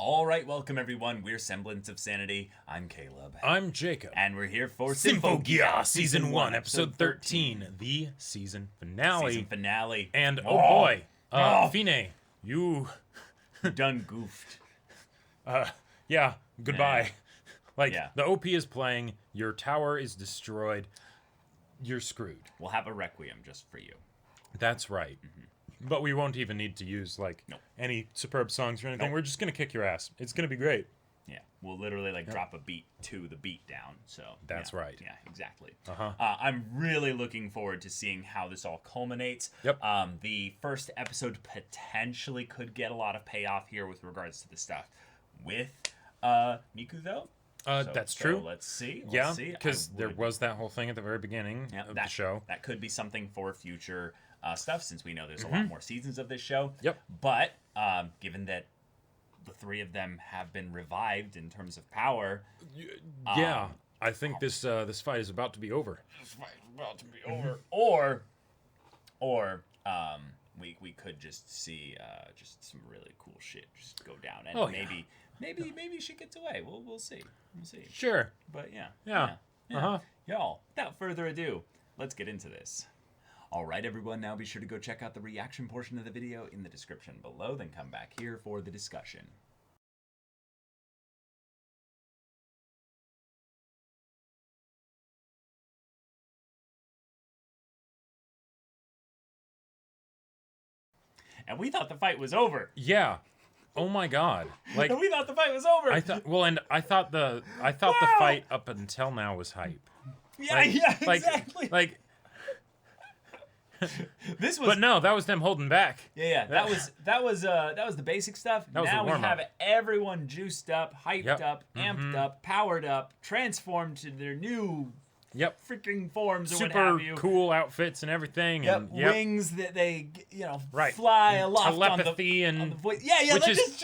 All right, welcome everyone. We're Semblance of Sanity. I'm Caleb. I'm Jacob. And we're here for Symphogear Season 1, Episode 13, the season finale. Season finale. And, oh boy, Fine, you... done goofed. Yeah, goodbye. Yeah. The OP is playing, your tower is destroyed, you're screwed. We'll have a requiem just for you. That's right. But we won't even need to use, any superb songs or anything. We're just going to kick your ass. It's going to be great. Yeah, we'll literally, drop a beat to the beat down, so... That's right. Yeah, exactly. Uh-huh. I'm really looking forward to seeing how this all culminates. Yep. The first episode potentially could get a lot of payoff here with regards to the stuff with Miku, though. That's true. Let's see. Yeah, because there was that whole thing at the very beginning of the show. That could be something for future stuff, since we know there's a lot more seasons of this show. Yep. But given that the three of them have been revived in terms of power, yeah, I think this fight is about to be over. This fight is about to be over. Or we could just see just some really cool shit just go down, and maybe she gets away. We'll see. We'll see. Sure. But yeah. Uh-huh. Y'all, without further ado, let's get into this. All right, everyone, now be sure to go check out the reaction portion of the video in the description below, then come back here for the discussion. And we thought the fight was over. Yeah. Oh my god. And we thought the fight was over. I thought the fight up until now was hype. Yeah, exactly. This was, but no, that was them holding back. Yeah. That was the basic stuff. Now we have everyone juiced up, hyped up, amped up, powered up, transformed to their new freaking forms or what have you. Super cool outfits and everything. Yep. And, wings that they fly aloft telepathy on the and voice.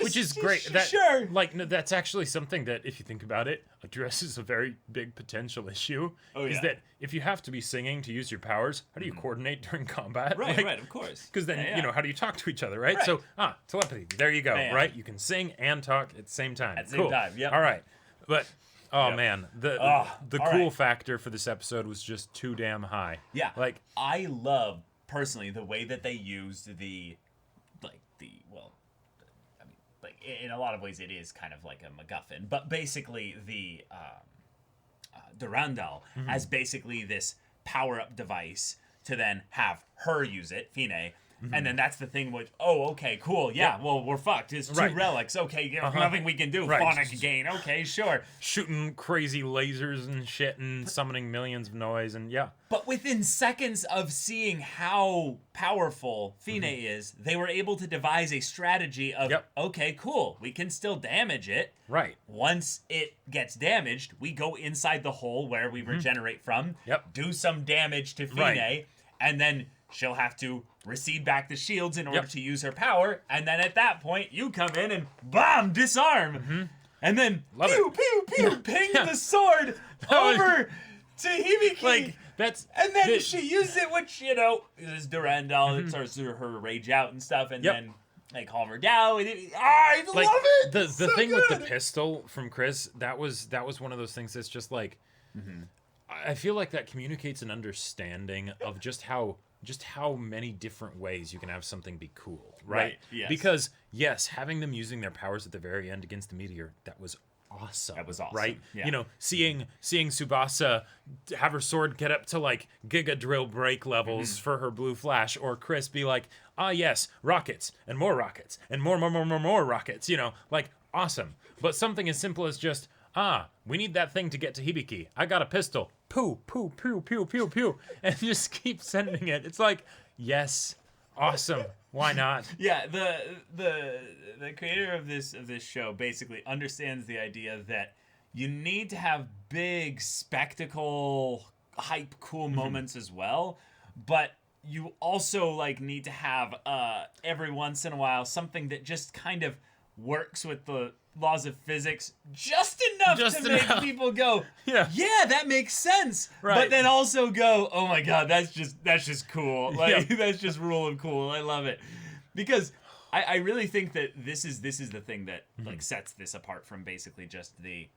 Which is great. Sure. That's actually something that, if you think about it, addresses a very big potential issue. Is that if you have to be singing to use your powers, how do you coordinate during combat? Right, of course. Because then, how do you talk to each other, right? So, telepathy. There you go, right? You can sing and talk at the same time. At the same time, yep. All right. But, man, the cool right. factor for this episode was just too damn high. Yeah. I love, personally, the way that they used in a lot of ways it is kind of like a MacGuffin, but basically the Durandal as basically this power-up device to then have her use it, Fine, and then that's the thing which, okay, cool, well, we're fucked. It's two relics. Okay, nothing we can do. Phonic gain. Okay, sure. Shooting crazy lasers and shit and summoning millions of noise and But within seconds of seeing how powerful Fine is, they were able to devise a strategy of, okay, cool, we can still damage it. Right. Once it gets damaged, we go inside the hole where we regenerate from, do some damage to Fine, and then she'll have to recede back the shields in order to use her power, and then at that point, you come in and BAM! Disarm! And then pew, ping the sword over to Hibiki! And then she uses it, which, is Durandal, it starts to her rage out and stuff, and then they calm her down. I love it! The thing with the pistol from Chris, that was one of those things that's just I feel like that communicates an understanding of just how many different ways you can have something be cool, right? Yes. Because, yes, having them using their powers at the very end against the meteor, that was awesome. That was awesome. Right? Yeah. Seeing Tsubasa have her sword get up to, Giga Drill break levels for her blue flash, or Chris be like, yes, rockets, and more rockets, and more rockets, awesome. But something as simple as just, we need that thing to get to Hibiki. I got a pistol. Poo, poo, pew, pew, pew, pew. And just keep sending it. It's yes, awesome. Why not? Yeah, the creator of this show basically understands the idea that you need to have big spectacle, hype, cool moments as well, but you also need to have every once in a while something that just kind of works with the laws of physics just enough to make people go, yeah, that makes sense. Right. But then also go, oh my god, that's just cool. That's just rule of cool. I love it. Because I really think that this is the thing that like sets this apart from basically just the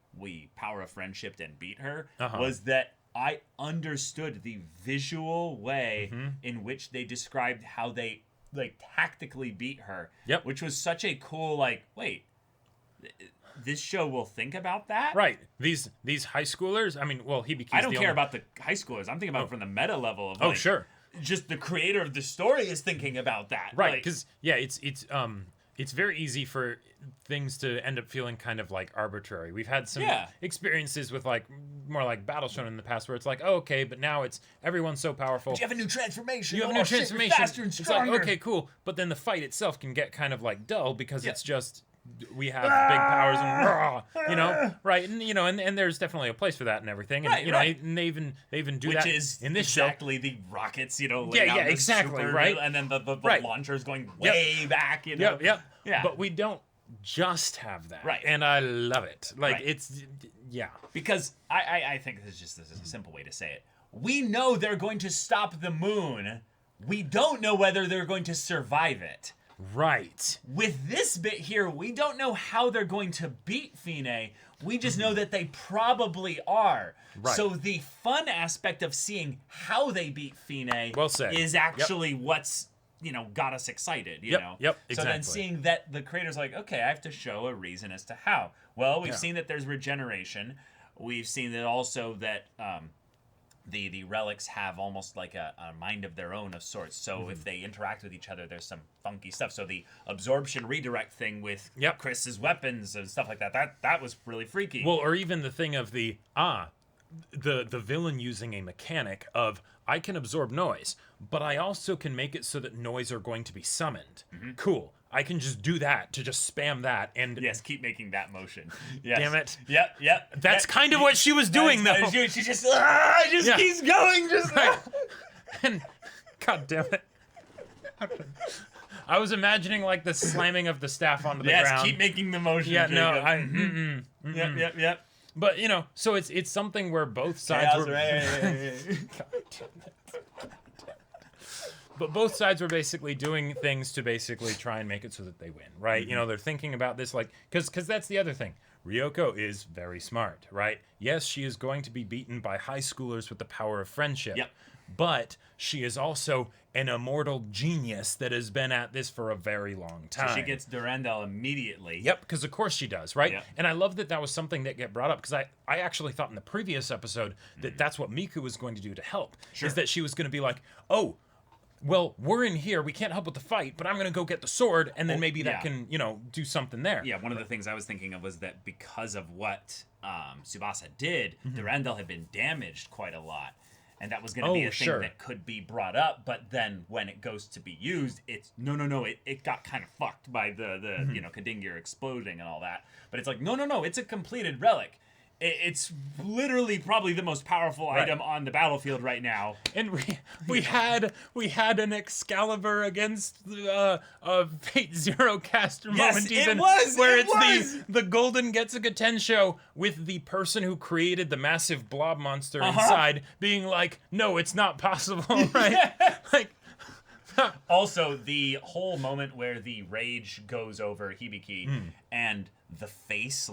power of friendship and beat her, was that I understood the visual way in which they described how they like tactically beat her. Yep. Which was such a cool like, wait, this show will think about that? Right. These high schoolers, I mean, well, Hibiki's I don't care about the high schoolers. I'm thinking about it from the meta level of like, sure. Just the creator of the story is thinking about that. Right, Like, because it's very easy for things to end up feeling kind of like arbitrary. We've had some experiences with like more like Battle Shonen in the past where it's like, oh, okay, but now it's everyone's so powerful. but you have a new transformation. You have a new transformation. Faster and it's stronger. like, okay, cool. But then the fight itself can get kind of like dull because it's just we have big powers and right? And and there's definitely a place for that and everything. And and they even do Which that is in this exactly the rockets, exactly, super, right? And then the Right. launchers going way back, Yeah. But we don't just have that. Right. And I love it. Like Right. it's Because I think this is a simple way to say it. We know they're going to stop the moon. We don't know whether they're going to survive it. Right. With this bit here, we don't know how they're going to beat Fine. We just know that they probably are. Right. So the fun aspect of seeing how they beat Fine Well said. is actually what's got us excited. You know. Yep. So then Exactly. seeing that the creator's like, okay, I have to show a reason as to how. Well, we've seen that there's regeneration. We've seen that also that the relics have almost like a mind of their own of sorts. So if they interact with each other, there's some funky stuff. So the absorption redirect thing with Chris's weapons and stuff like that was really freaky. Well, or even the thing of the villain using a mechanic of I can absorb noise, but I also can make it so that noise are going to be summoned. Cool. I can just do that to just spam that and yes, keep making that motion. Yes. Damn it. Yep. That's kind of what she was doing though. She just keeps going. And god damn it. I was imagining like the slamming of the staff onto the ground. Yes, keep making the motion. Yeah, no, Yep. But so it's something where both sides were But both sides were basically doing things to basically try and make it so that they win, right? They're thinking about this like because that's the other thing. Ryoko is very smart, right? Yes, she is going to be beaten by high schoolers with the power of friendship. Yep. But she is also an immortal genius that has been at this for a very long time. So she gets Durandal immediately. Yep, because of course she does, right? Yep. And I love that was something that got brought up because I actually thought in the previous episode that that's what Miku was going to do to help. Sure. Is that she was going to be like, oh, well, we're in here. We can't help with the fight, but I'm going to go get the sword, and then maybe that can, do something there. Yeah, one of the things I was thinking of was that because of what Tsubasa did, Durandal had been damaged quite a lot. And that was going to be a thing that could be brought up, but then when it goes to be used, it's no, it got kind of fucked by the Kadingir exploding and all that. But it's like, no, it's a completed relic. It's literally probably the most powerful item on the battlefield right now. And we had an Excalibur against a Fate Zero caster moment even where it's the Golden Getsuga Tensho with the person who created the massive blob monster inside being like, no, it's not possible, right? Like also, the whole moment where the rage goes over Hibiki and the face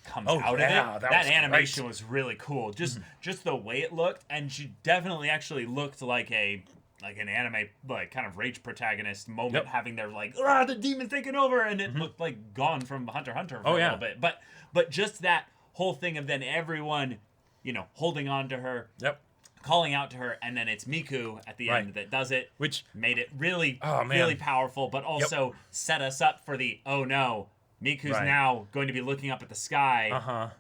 comes out of it. That animation was really cool. Just the way it looked, and she definitely actually looked like an anime kind of rage protagonist moment, having their the demon taking over, and it looked like gone from Hunter x Hunter for a little bit. But just that whole thing of then everyone, holding on to her. Yep. Calling out to her, and then it's Miku at the end that does it, which made it really, really powerful, but also set us up for the oh no, Miku's now going to be looking up at the sky.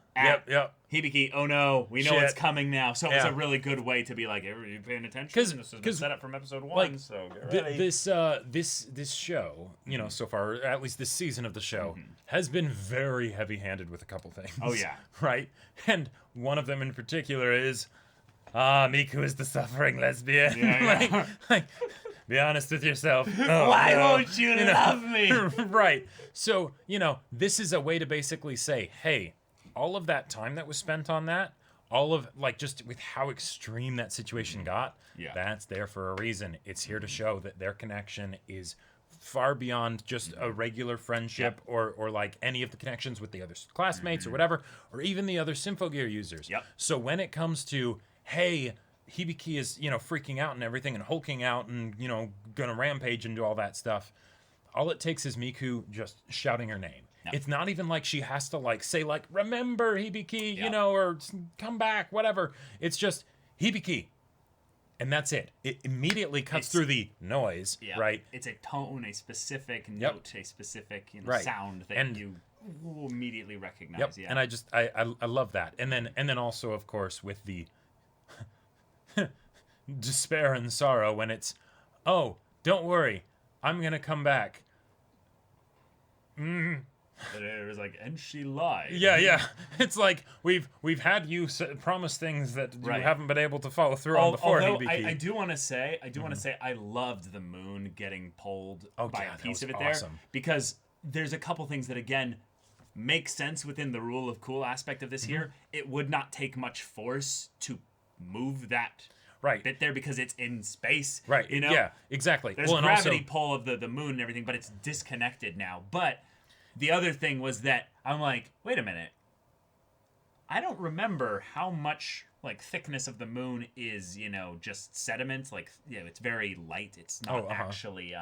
Hibiki, oh no, we know what's coming now. So it was a really good way to be like, are you paying attention? This has been set up from episode 1, so get ready. This show, so far, or at least this season of the show, has been very heavy-handed with a couple things. Oh yeah, right. And one of them in particular is, Miku is the suffering lesbian. Yeah. Be honest with yourself. Why won't you love me? Right. So, this is a way to basically say, hey, all of that time that was spent on that, all of, just with how extreme that situation got, that's there for a reason. It's here to show that their connection is far beyond just a regular friendship or like any of the connections with the other classmates or whatever, or even the other Symphogear users. So when it comes to, hey, Hibiki is, freaking out and everything and hulking out and, gonna rampage and do all that stuff, all it takes is Miku just shouting her name. It's not even like she has to like say like, remember Hibiki, or come back, whatever. It's just Hibiki. And that's it. It immediately cuts through the noise, right? It's a tone, a specific note, a specific sound that you will immediately recognize. And I love that. And then also, of course, with the despair and sorrow when it's, oh, don't worry, I'm gonna come back. But it was like, and she lied. Yeah. It's like we've had you promise things that you haven't been able to follow through on before. Although I do want to say, I loved the moon getting pulled by a piece of it there, because there's a couple things that again make sense within the rule of cool aspect of this here. It would not take much force to move that bit there because it's in space. Right. Yeah. Exactly. There's gravity pull of the moon and everything, but it's disconnected now. But the other thing was that I'm like, wait a minute. I don't remember how much like thickness of the moon is, just sediment. Like, it's very light. It's not actually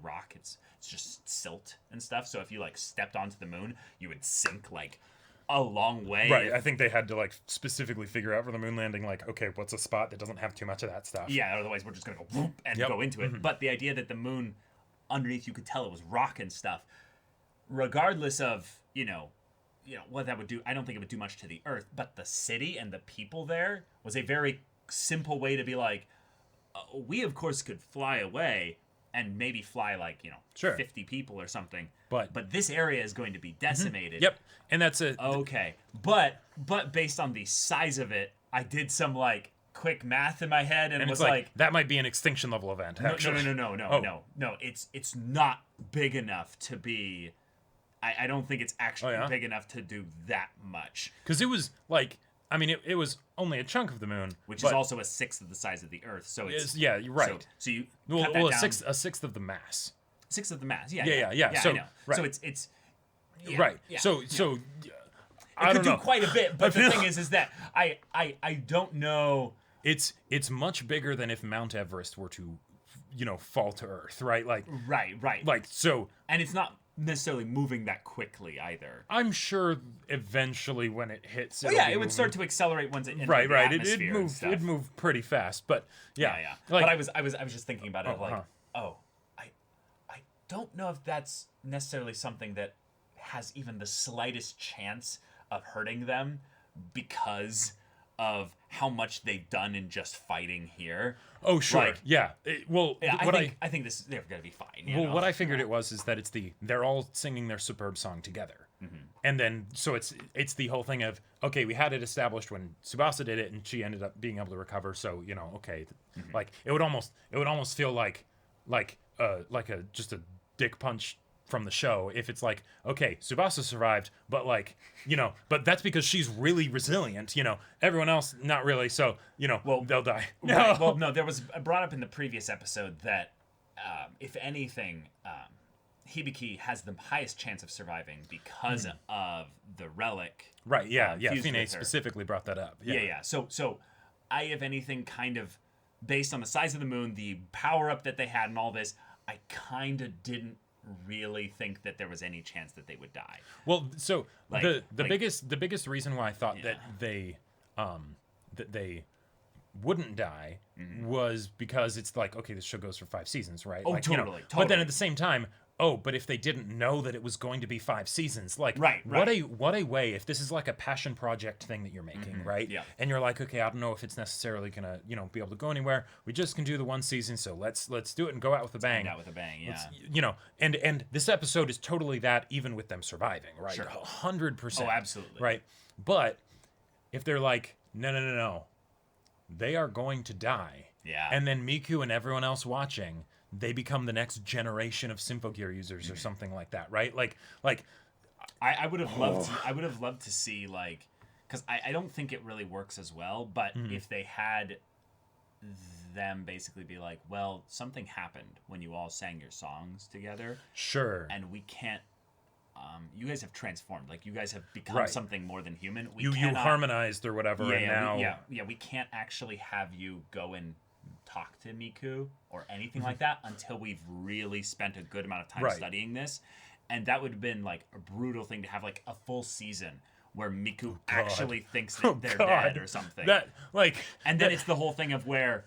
rock. It's just silt and stuff. So if you like stepped onto the moon, you would sink like a long way. Right. I think they had to like specifically figure out for the moon landing, like, okay, what's a spot that doesn't have too much of that stuff? Yeah. Otherwise, we're just gonna go whoop and go into it. But the idea that the moon underneath, you could tell it was rock and stuff. Regardless of, what that would do, I don't think it would do much to the Earth, but the city and the people there was a very simple way to be like, we of course could fly away and maybe fly like, 50 people or something. But this area is going to be decimated. And that's it. Okay. But based on the size of it, I did some like quick math in my head and was like, that might be an extinction level event. Actually. No. It's not big enough to be. I don't think it's actually big enough to do that much. Because it was like, I mean, it was only a chunk of the moon, which is also a sixth of the size of the Earth. So it's you're right. So you a sixth of the mass. Sixth of the mass. Yeah. So I know. Right. So it's right. Yeah, so I could do quite a bit, but the thing is that I don't know. It's much bigger than if Mount Everest were to, fall to Earth, right? Like right. Like so, and it's not necessarily moving that quickly either. I'm sure eventually when it hits, it would start to accelerate once it enters the atmosphere. It'd move pretty fast, but yeah. Like, but I was just thinking about it, I don't know if that's necessarily something that has even the slightest chance of hurting them because of how much they've done in just fighting here. Oh, sure. Like, I think they're gonna be fine. What I figured it was is that they're all singing their superb song together, and then so it's the whole thing of, okay, we had it established when Tsubasa did it and she ended up being able to recover. So like it would almost feel like just a dick punch from the show if it's like, okay, Tsubasa survived, but like, but that's because she's really resilient, everyone else not really, so they'll die. Right. Well, no, there was brought up in the previous episode that if anything, Hibiki has the highest chance of surviving because of the relic. Right. Fine specifically brought that up. So I, if anything, kind of based on the size of the moon, the power up that they had and all this, I kind of didn't really think that there was any chance that they would die. Well, so the biggest reason why I thought that they wouldn't die was because it's like, okay, this show goes for 5 seasons, right? Oh, like, totally. But then at the same time, but if they didn't know that it was going to be 5 seasons, like, right. What a way, if this is like a passion project thing that you're making, right? Yeah. And you're like, okay, I don't know if it's necessarily gonna, be able to go anywhere. We just can do the 1 season, so let's do it and go out with a bang. And this episode is totally that, even with them surviving, right? Sure. 100%. Oh, absolutely. Right. But if they're like, no, they are going to die. Yeah. And then Miku and everyone else watching, they become the next generation of Symphogear users or something like that, right? Like I would have loved to see, like, because I don't think it really works as well, but if they had them basically be like, well, something happened when you all sang your songs together. Sure. And we can't. You guys have transformed. Like, you guys have become something more than human. You harmonized or whatever, and now... We can't actually have you go and talk to Miku or anything like that until we've really spent a good amount of time studying this. And that would have been, like, a brutal thing to have, like, a full season where Miku actually thinks that they're dead or something. And then it's the whole thing of where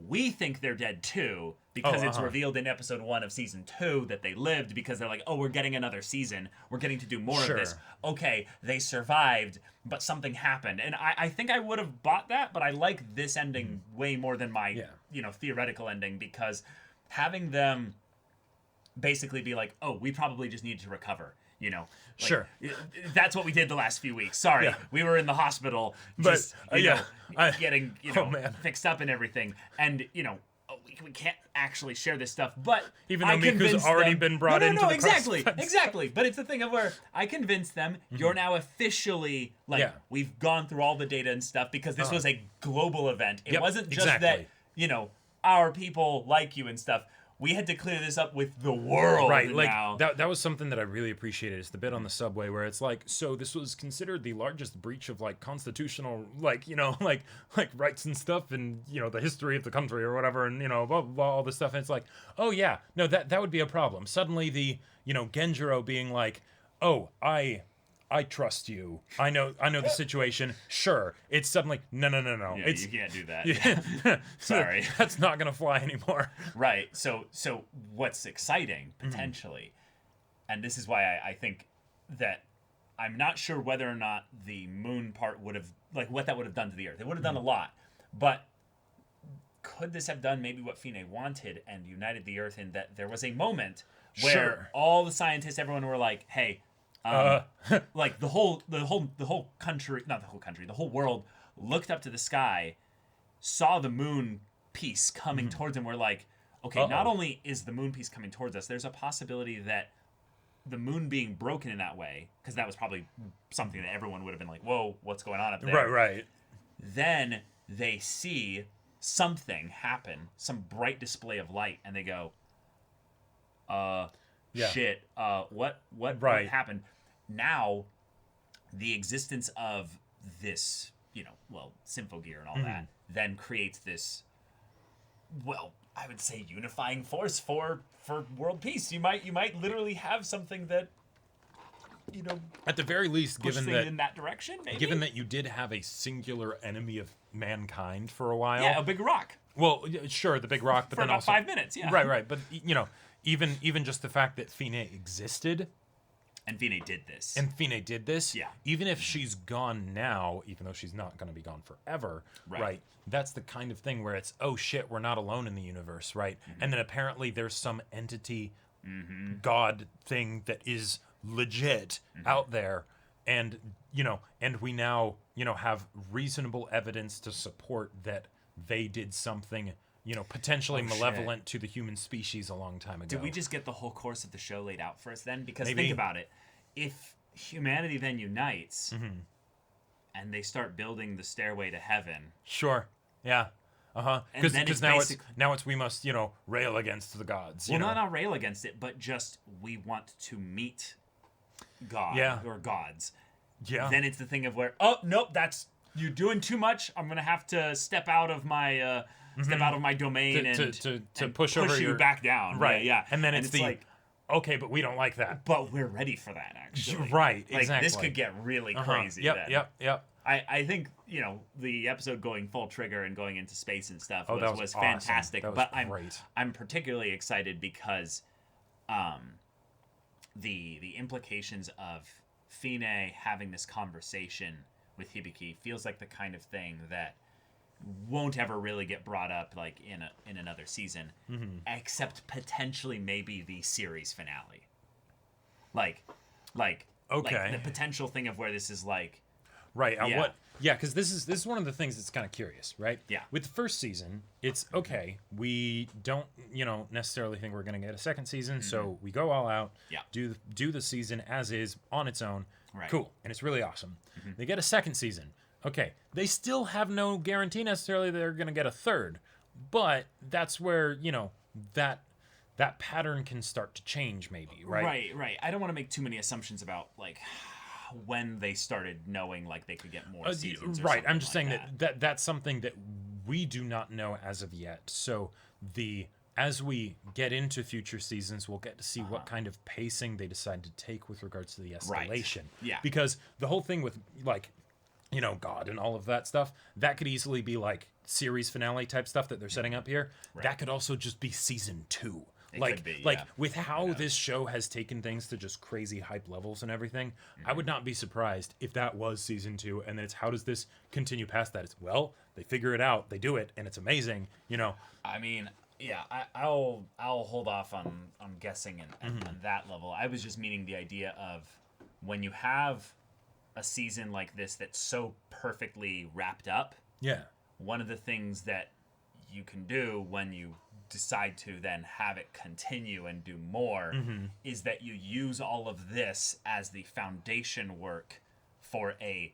we think they're dead too, because it's revealed in episode 1 of season 2 that they lived, because they're like, oh, we're getting another season. We're getting to do more of this. Okay, they survived, but something happened. And I think I would have bought that, but I like this ending way more than my, theoretical ending, because having them basically be like, oh, we probably just need to recover. That's what we did the last few weeks. Sorry, we were in the hospital, just getting fixed up and everything, and we can't actually share this stuff. But even though Miku's already been brought into the exactly. But it's the thing of where I convinced them, you're now officially we've gone through all the data and stuff, because this was a global event. It wasn't just that our people like you and stuff. We had to clear this up with the world. Right, now. That was something that I really appreciated. It's the bit on the subway where it's like, so this was considered the largest breach of constitutional rights and stuff, and the history of the country or whatever, and blah, blah, blah, all this stuff. And it's like, oh yeah, no, that would be a problem. Suddenly the Genjiro being like, oh, I trust you. I know the situation. Sure. It's suddenly no. Yeah, you can't do that. Sorry. That's not gonna fly anymore. Right. So what's exciting, potentially, and this is why I think that I'm not sure whether or not the moon part would have, what that would have done to the Earth. It would have done a lot. But could this have done maybe what Fine wanted and united the Earth, in that there was a moment where all the scientists, everyone were like, hey, the whole country, not the whole country, the whole world looked up to the sky, saw the moon piece coming towards them. We're like, okay, not only is the moon piece coming towards us, there's a possibility that the moon being broken in that way, because that was probably something that everyone would have been like, whoa, what's going on up there? Right. Then they see something happen, some bright display of light, and they go, shit, what happened? Now, the existence of this, Symphogear and all that, then creates this, I would say unifying force for world peace. You might literally have something that, at the very least, given that in that direction, maybe? Given that you did have a singular enemy of mankind for a while. Yeah, a big rock. Well, sure, the big rock, but for then about also 5 minutes, yeah. Right, but even just the fact that Fine existed. And Fine did this. Yeah. Even if she's gone now, even though she's not going to be gone forever, right? That's the kind of thing where it's, oh shit, we're not alone in the universe, right? And then apparently there's some entity, God thing that is legit out there, and and we now have reasonable evidence to support that they did something potentially malevolent to the human species a long time ago. Did we just get the whole course of the show laid out for us then? Because think about it. If humanity then unites and they start building the stairway to heaven. Sure. Yeah. Because now it's we must, rail against the gods. Well, not rail against it, but just we want to meet God or gods. Yeah. Then it's the thing of where, oh, nope, you're doing too much. I'm going to have to step out of my... Step out of my domain to push over you back down. Right, yeah. And then it's okay, but we don't like that. But we're ready for that, actually. Right, exactly. This could get really crazy then. Yep. I think, the episode going full trigger and going into space and stuff was fantastic. That was but great. I'm particularly excited because the implications of Fine having this conversation with Hibiki feels like the kind of thing that won't ever really get brought up in another season, except potentially maybe the series finale. The potential thing of where this is right. Because this is one of the things that's kind of curious, right? Yeah. With the first season, it's okay. We don't necessarily think we're going to get a second season, so we go all out. Yeah. Do the season as is on its own. Right. Cool, and it's really awesome. They get a second season. Okay, they still have no guarantee necessarily they're going to get a third. But that's where, that pattern can start to change maybe, right? Right. I don't want to make too many assumptions about, like, when they started knowing, like, they could get more seasons or right. I'm just like saying that's something that we do not know as of yet. So as we get into future seasons, we'll get to see what kind of pacing they decide to take with regards to the escalation. Right. Yeah. Because the whole thing with, like, God and all of that stuff, that could easily be like series finale type stuff that they're setting up here. Right. That could also just be season 2. It could be, like with how this show has taken things to just crazy hype levels and everything, I would not be surprised if that was season 2. And then it's, how does this continue past that? It's, well, they figure it out, they do it, and it's amazing. I mean, yeah, I'll hold off on guessing on that level. I was just meaning the idea of when you have a season like this that's so perfectly wrapped up. Yeah. One of the things that you can do when you decide to then have it continue and do more is that you use all of this as the foundation work for a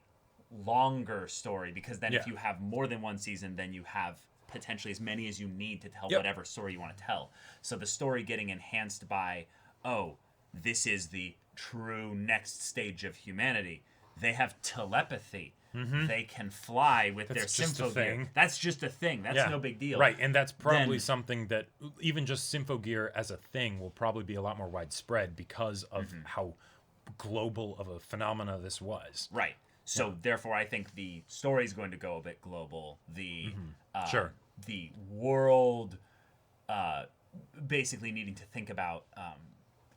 longer story, because then if you have more than one season, then you have potentially as many as you need to tell whatever story you want to tell. So the story getting enhanced by, this is the true next stage of humanity. They have telepathy. They can fly with their Symphogear. That's just a thing. That's no big deal. Right, and that's probably something that even just Symphogear as a thing will probably be a lot more widespread because of how global of a phenomena this was. Right. So therefore, I think the story is going to go a bit global. The the world basically needing to think about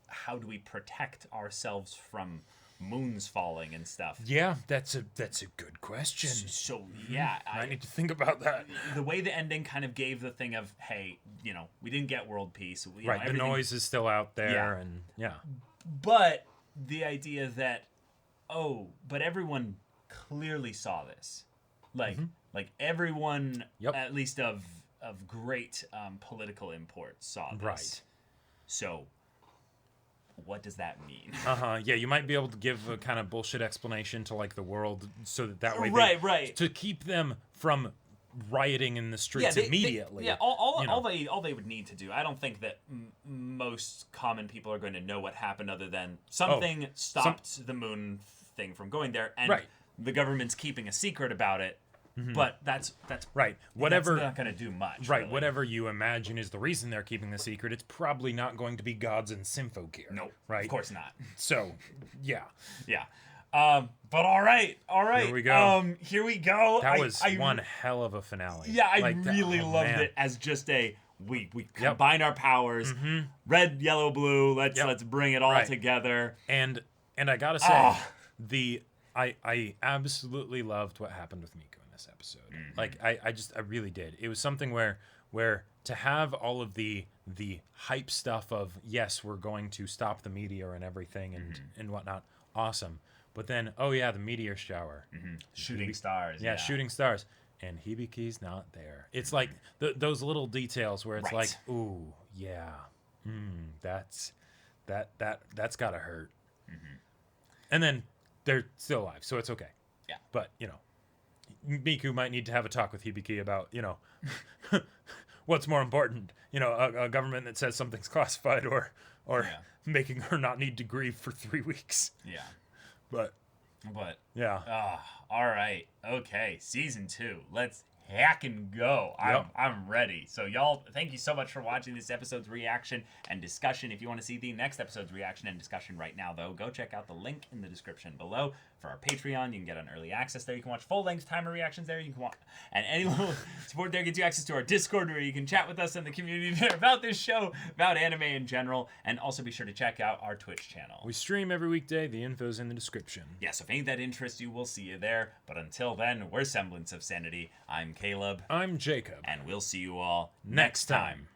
how do we protect ourselves from moons falling and stuff. Yeah, that's a good question. So yeah, I need to think about that. The way the ending kind of gave the thing of, hey, we didn't get world peace. Right, the noise is still out there, and But the idea that, but everyone clearly saw this, like everyone, at least of great political import, saw this. Right. So what does that mean? Yeah, you might be able to give a kind of bullshit explanation to, like, the world, so that way right to keep them from rioting in the streets immediately. All they would need to do. I don't think that most common people are going to know what happened, other than something stopped the moon thing from going there, and the government's keeping a secret about it. But that's right. Whatever, that's not going to do much. Right. Really. Whatever you imagine is the reason they're keeping the secret, it's probably not going to be gods and Symphogear. No, right. Of course not. So, yeah. But all right. Here we go. That was one hell of a finale. Yeah, I really loved it as just a we combine our powers, red, yellow, blue. Let's bring it all together. And I gotta say, I absolutely loved what happened with Miku in this episode. Like I really did. It was something where to have all of the hype stuff of, yes, we're going to stop the meteor and everything and whatnot, awesome. But then, the meteor shower. Shooting stars. Yeah, shooting stars. And Hibiki's not there. It's like those little details where it's like, ooh, yeah, that's gotta hurt. And then they're still alive, so it's okay. Yeah. But, Miku might need to have a talk with Hibiki about, what's more important, a government that says something's classified or making her not need to grieve for 3 weeks. Yeah. But yeah. All right. Okay. Season 2. Let's hack and go. I'm ready. So y'all, thank you so much for watching this episode's reaction and discussion. If you want to see the next episode's reaction and discussion right now, though, go check out the link in the description below for our Patreon. You can get an early access there. You can watch full-length timer reactions there. You can watch, and any little support there gets you access to our Discord, where you can chat with us in the community there about this show, about anime in general, and also be sure to check out our Twitch channel. We stream every weekday. The info's in the description. Yeah, so if any of that interests you, we'll see you there. But until then, we're Semblance of Sanity. I'm Caleb. I'm Jacob. And we'll see you all next time.